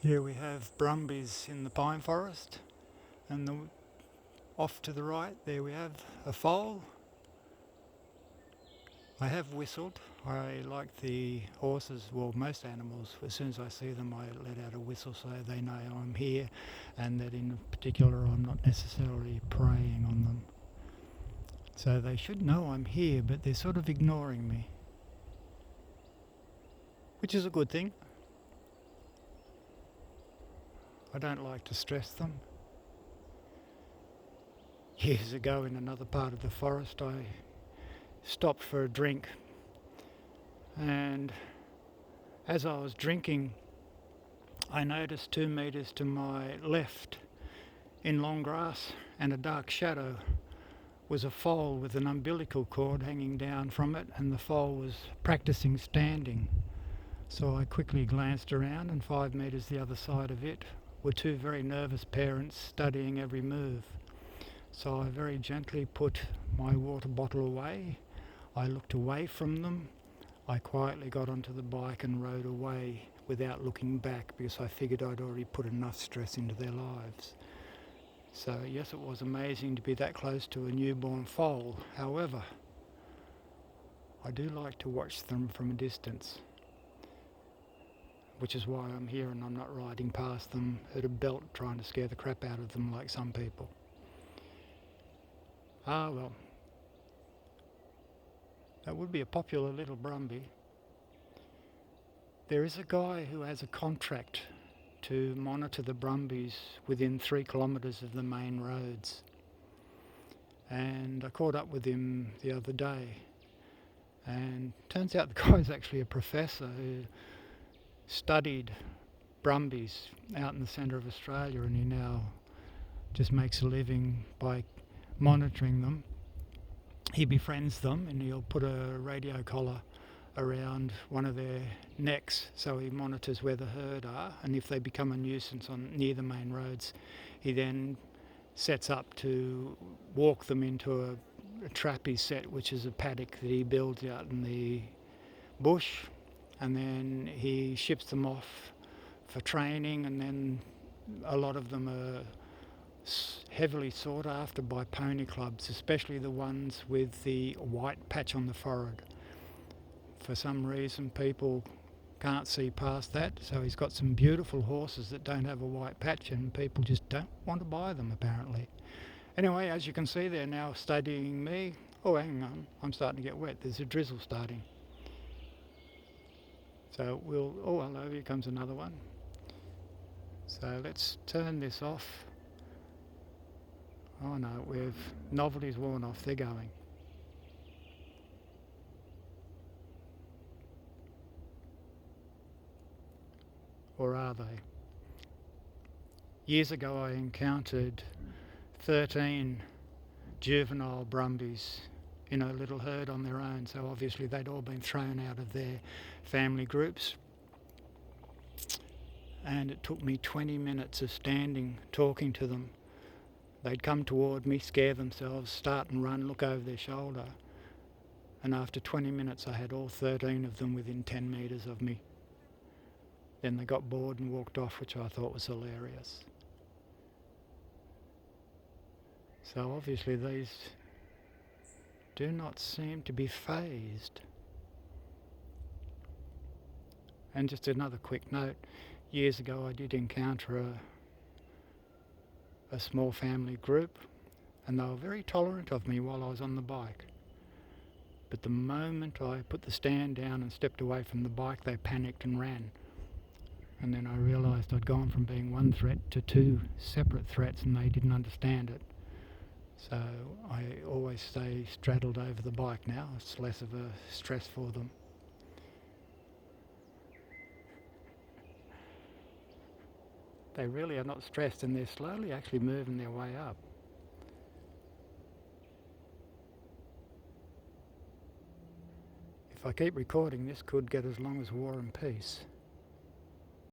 Here we have brumbies in the pine forest, and off to the right there we have a foal. I have whistled. I like the horses, well, most animals, as soon as I see them I let out a whistle so they know I'm here, and that in particular I'm not necessarily preying on them. So they should know I'm here, but they're sort of ignoring me, which is a good thing. I don't like to stress them. Years ago in another part of the forest I stopped for a drink, and as I was drinking I noticed 2 metres to my left in long grass and a dark shadow was a foal with an umbilical cord hanging down from it, and the foal was practicing standing. So I quickly glanced around, and 5 metres the other side of it were 2 very nervous parents studying every move. So I very gently put my water bottle away. I looked away from them. I quietly got onto the bike and rode away without looking back, because I figured I'd already put enough stress into their lives. So yes, it was amazing to be that close to a newborn foal. However, I do like to watch them from a distance, which is why I'm here and I'm not riding past them at a belt trying to scare the crap out of them like some people. Ah well, that would be a popular little brumby. There is a guy who has a contract to monitor the brumbies within 3 kilometres of the main roads, and I caught up with him the other day, and turns out the guy's actually a professor who studied brumbies out in the centre of Australia, and he now just makes a living by monitoring them. He befriends them and he'll put a radio collar around one of their necks so he monitors where the herd are, and if they become a nuisance near the main roads, he then sets up to walk them into a trap he set, which is a paddock that he builds out in the bush, and then he ships them off for training, and then a lot of them are heavily sought after by pony clubs, especially the ones with the white patch on the forehead. For some reason people can't see past that, so he's got some beautiful horses that don't have a white patch, and people just don't want to buy them apparently. Anyway, as you can see, they're now studying me. Oh, hang on, I'm starting to get wet. There's a drizzle starting. So oh hello, here comes another one. So let's turn this off. Oh no, novelty's worn off, they're going. Or are they? Years ago I encountered 13 juvenile brumbies in a little herd on their own, so obviously they'd all been thrown out of their family groups. And it took me 20 minutes of standing, talking to them. They'd come toward me, scare themselves, start and run, look over their shoulder. And after 20 minutes I had all 13 of them within 10 metres of me. Then they got bored and walked off, which I thought was hilarious. So obviously these do not seem to be fazed. And just another quick note, years ago I did encounter a small family group, and they were very tolerant of me while I was on the bike. But the moment I put the stand down and stepped away from the bike, they panicked and ran. And then I realised I'd gone from being one threat to 2 separate threats, and they didn't understand it. So I always stay straddled over the bike now. It's less of a stress for them. They really are not stressed, and they're slowly actually moving their way up. If I keep recording, this could get as long as War and Peace.